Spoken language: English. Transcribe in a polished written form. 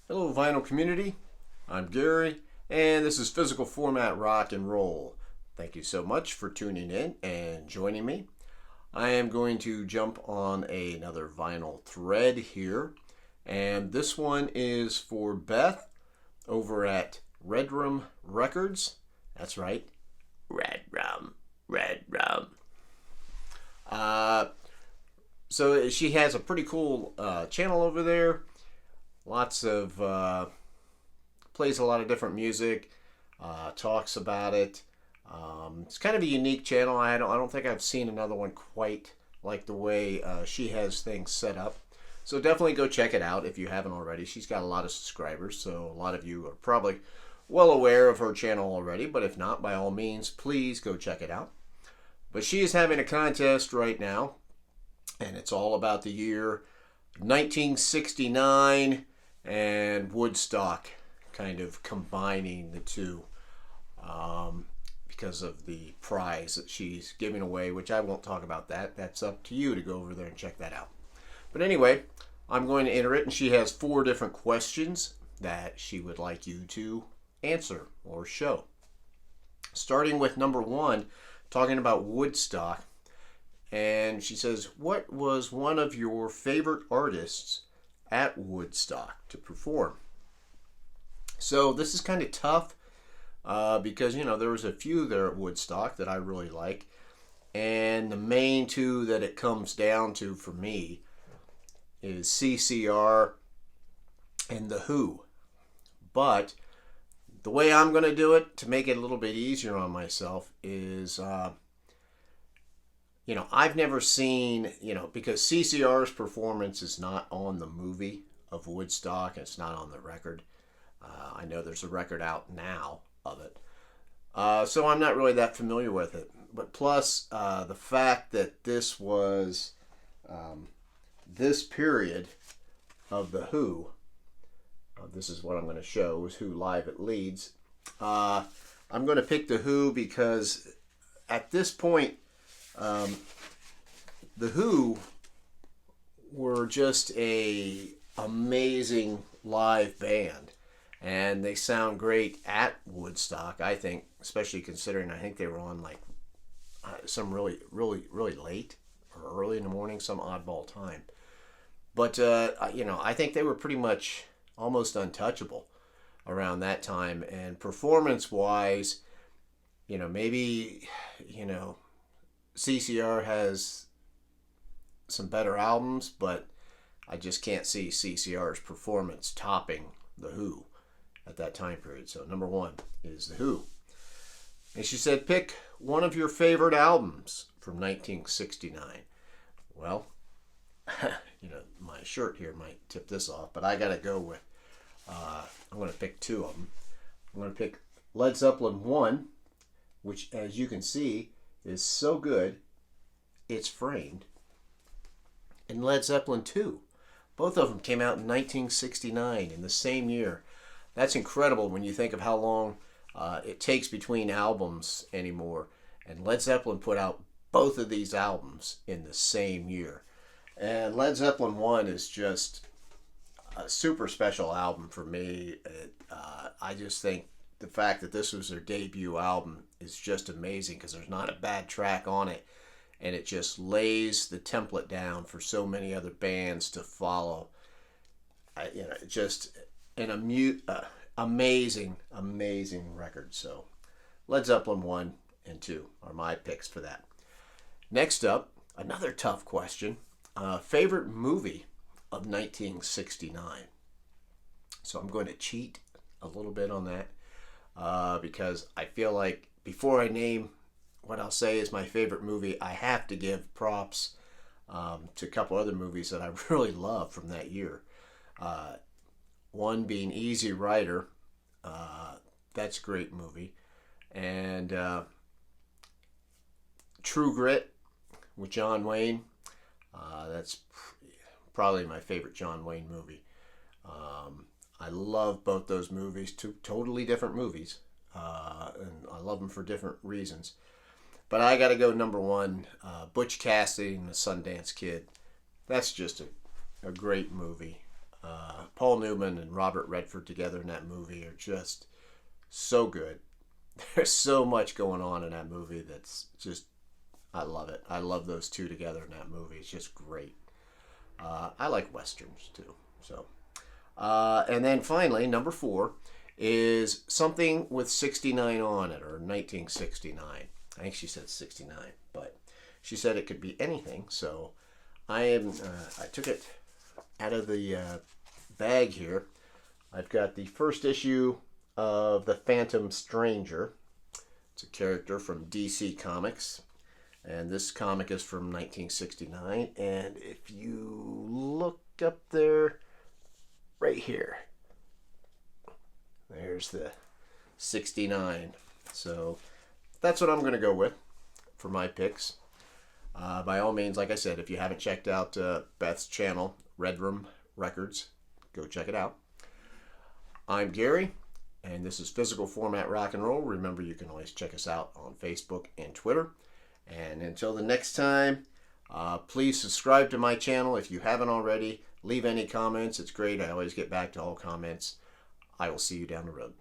Hello, vinyl community. I'm Gary, and this is Physical Format Rock and Roll. Thank you so much for tuning in and joining me. I am going to jump on another vinyl thread here, and this one is for Beth over at Redrum Records. That's right, Redrum. Uh, so she has a pretty cool channel over there. Lots of plays a lot of different music, talks about it. It's kind of a unique channel. I don't think I've seen another one quite like the way she has things set up. So definitely go check it out if you haven't already. She's got a lot of subscribers, so a lot of you are probably well aware of her channel already. But if not, by all means, please go check it out. But she is having a contest right now, and it's all about the year 1969 and Woodstock, kind of combining the two because of the prize that she's giving away, which I won't talk about that. That's up to you to go over there and check that out. But anyway, I'm going to enter it, and she has 4 different questions that she would like you to answer or show. Starting with number 1, talking about Woodstock. And she says, what was one of your favorite artists at Woodstock to perform? So this is kind of tough because, there was a few there at Woodstock that I really like. And the main 2 that it comes down to for me is CCR and The Who. But the way I'm going to do it to make it a little bit easier on myself is... I've never seen, because CCR's performance is not on the movie of Woodstock, and it's not on the record. I know there's a record out now of it. So I'm not really that familiar with it. But plus, the fact that this was this period of The Who, this is what I'm going to show, is Who Live at Leeds. I'm going to pick The Who because at this point, The Who were just a amazing live band, and they sound great at Woodstock, I think, especially considering I think they were on like some really late or early in the morning, some oddball time. But I think they were pretty much almost untouchable around that time, and performance-wise, maybe CCR has some better albums, but I just can't see CCR's performance topping The Who at that time period. So number 1 is The Who. And she said, pick one of your favorite albums from 1969. Well, my shirt here might tip this off, but I got to go with, I'm going to pick 2 of them. I'm going to pick Led Zeppelin 1, which, as you can see, is so good, it's framed. And Led Zeppelin 2. Both of them came out in 1969, in the same year. That's incredible when you think of how long it takes between albums anymore. And Led Zeppelin put out both of these albums in the same year. And Led Zeppelin 1 is just a super special album for me. I just think the fact that this was their debut album is just amazing because there's not a bad track on it. And it just lays the template down for so many other bands to follow. Just an amazing record. So Led Zeppelin 1 and 2 are my picks for that. Next up, another tough question. Favorite movie of 1969. So I'm going to cheat a little bit on that because I feel like before I name what I'll say is my favorite movie, I have to give props to a couple other movies that I really love from that year. One being Easy Rider. That's a great movie. And True Grit with John Wayne. That's probably my favorite John Wayne movie. I love both those movies, 2 totally different movies. And I love them for different reasons. But I got to go number 1, Butch Cassidy and the Sundance Kid. That's just a great movie. Paul Paul Newman and Robert Redford together in that movie are just so good. There's so much going on in that movie that's just, I love it. I love those two together in that movie. It's just great. I like Westerns too. So, and then finally, number 4 is something with 69 on it, or 1969. I think she said 69, but she said it could be anything. So I took it out of the bag here. I've got the first issue of The Phantom Stranger. It's a character from DC Comics. And this comic is from 1969. And if you look up there, right here, there's the 69. So that's what I'm going to go with for my picks. By all means, like I said, if you haven't checked out Beth's channel, Redrum Records, go check it out. I'm Gary, and this is Physical Format Rock and Roll. Remember, you can always check us out on Facebook and Twitter. And until the next time, please subscribe to my channel if you haven't already. Leave any comments. It's great. I always get back to all comments. I will see you down the road.